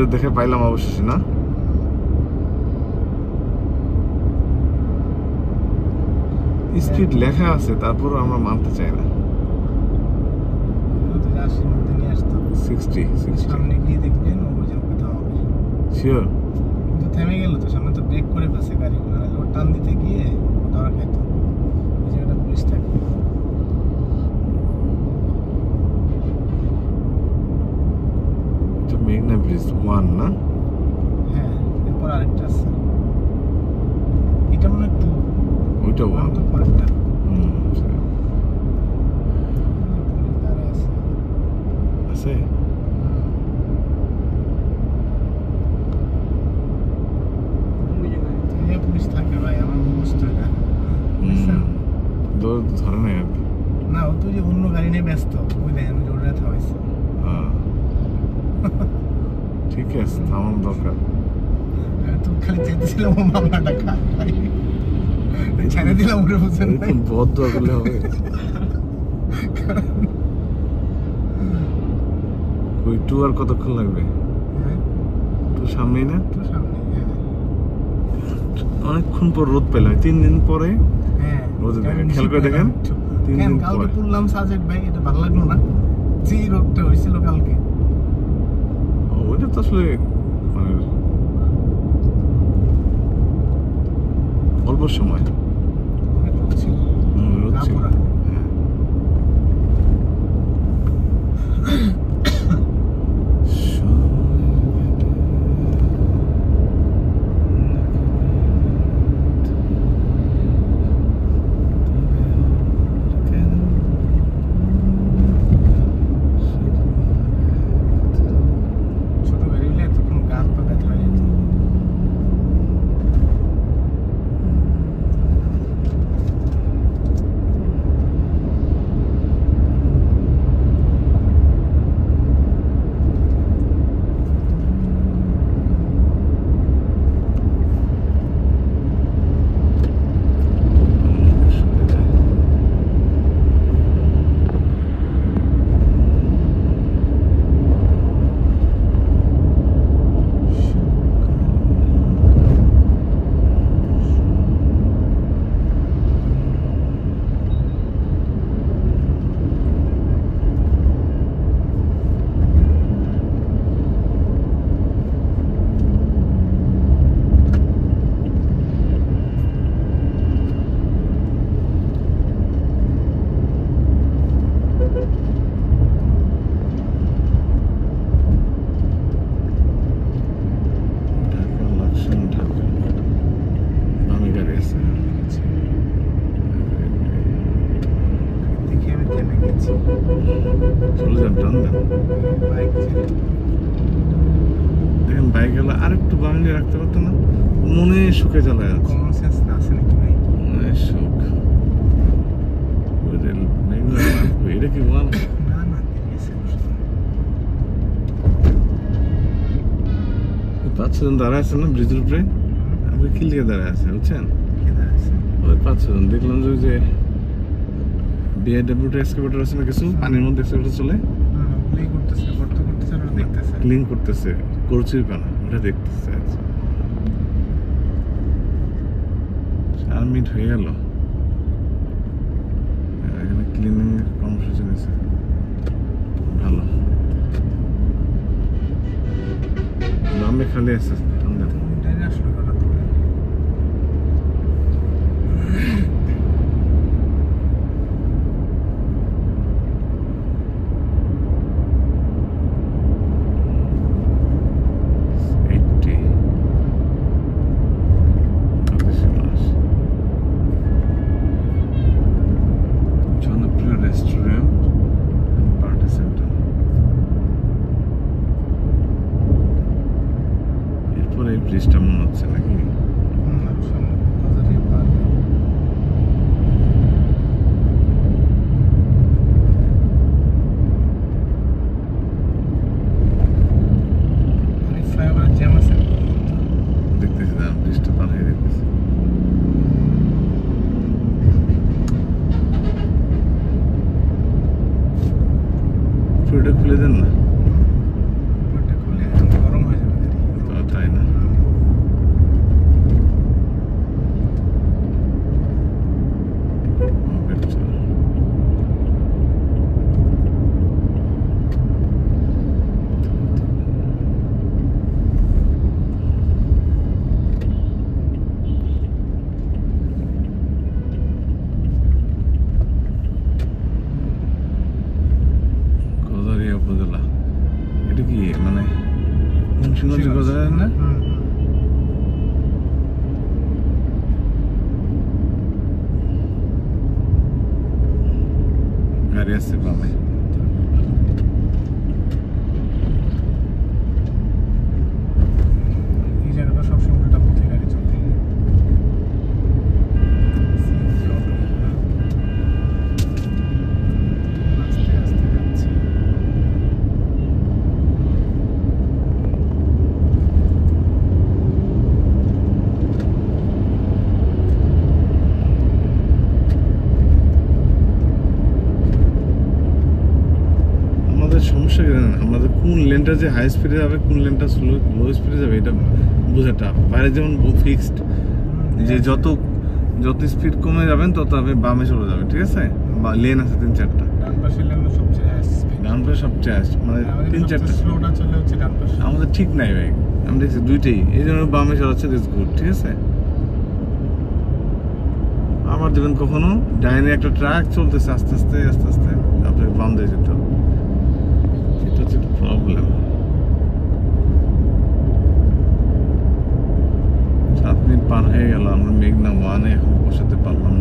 তোদের দেখে পাইলাম অবশেষে না। স্পিড লেখা আছে তারপর আমরা মানতে চাই না। 60 সামনে গিয়ে দেখবেন ওজন কোথাও হবে শিওর। কিন্তু থেমে গেল তো, সামনে তো ব্রেক করে ফেলছে গাড়ি, ও টান দিতে গিয়ে ধরা খাইতো। ওই জায়গাটা পুলিশ থাকে। এটা মেঘনা ব্রিজ 1 না? হ্যাঁ, এরপর আরেকটা আছে, এটা মনে হয় 2, ওইটা 1 তো পরেরটা। আছে পুলিশ থাকে ভাই, আমার বুঝতে হয় ধরে নাই আর কি। না, ও তো যে অন্য গাড়ি নিয়ে ব্যস্ত, ওই দেখেন রোডে থামাইছে। ঠিক আছে, থামানো দরকার। তো খালি চেয়েছিলাম ও মামলাটা খাই ছেড়ে দিলাম, ওরে বুঝছেন বদ্ধ করলে হবে। ওই 2 আর কতক্ষণ লাগবে? তো সামনেই না? তো সামনে। অনেকক্ষণ পর রোদ পেলাম, 3 দিন পরে। হ্যাঁ, রোদে দেখেন, খেয়াল করে দেখেন 3 দিন পরে। কালকে পড়লাম সাজেক ভাই, এটা ভালো লাগলো না যে রোদটা হয়েছিল কালকে। ওইটা তো আসলে মানে অল্প সময় রোদ ছিল। রোদ ছিল। হ্যাঁ, ছোট গাড়ি হলে তখন গাছ পা ব্যথা হয়ে যেত। চলে যান, টান দেন। দেখেন বাইক গেলে আরেকটু বাঙালি রাখতে পারতো না? মনে সুখে জ্বালায় আছে। কমন সেন্স আছে নাকি ভাই? সুখ এটা কি বল? না না, পাঁচজন দাঁড়ায় আছে না ব্রিজের উপরে? আপনি কি লিখে দাঁড়ায় আছে বুঝছেন? ওই 5-6 দেখলাম যে বিআইডব্লিউ এক্সকাভেটর আছে না, কিছু পানির মধ্যে এক্সকাভেটর চলে, ক্লিন করতেছে করছির পানা, ওটা দেখতেছে। 4 মিনিট হয়ে গেল, এখানে ক্লিনিং কর্মসূচি নিয়েছে, ভালো। নামে খালি আছে ব্রিজটা মনে হচ্ছে নাকি? দেখতেছি না, ব্রিজটা পার হয়ে দেখতেছি। খুলে দেন না, গরম হয়ে যাবে। না? গাড়ি আছে বামে। এই জায়গাটা সবসময় উল্টা পথে গাড়ি চলে। আস্তে আস্তে যাচ্ছি। আমাদের সমস্যা কি জানেন, আমাদের কোন লেনটা যে হাই স্পিডে যাবে, কোন লেনটা লো স্পিডে যাবে, এটা বোঝা টাফ। বাইরে যেমন ফিক্সড যে যত স্পিড কমে যাবেন তত আপনি বামে চলে যাবেন, ঠিক আছে? বা লেন আছে 3-4টা, ডান পাশের লেন সবচেয়ে স্পিড। ডান পাশে সবচেয়ে মানে 3-4টা। স্লোটা চলে হচ্ছে ডান পাশে। আমাদের ঠিক নাই ভাই, আমি দেখছি দুইটাই, এই জন্য বামে চালাচ্ছে, দিস গুড, ঠিক আছে? আবার দেখবেন কখনো ডাইনে একটা ট্রাক চলতেছে আস্তে আস্তে আস্তে আস্তে, আপনাকে বাম দিয়ে যেতে হবে, এটা হচ্ছে প্রবলেম। 7 মিনিট পার হয়ে গেল, আমরা মেঘনা 1-এ এখন বসাতে পারলাম না।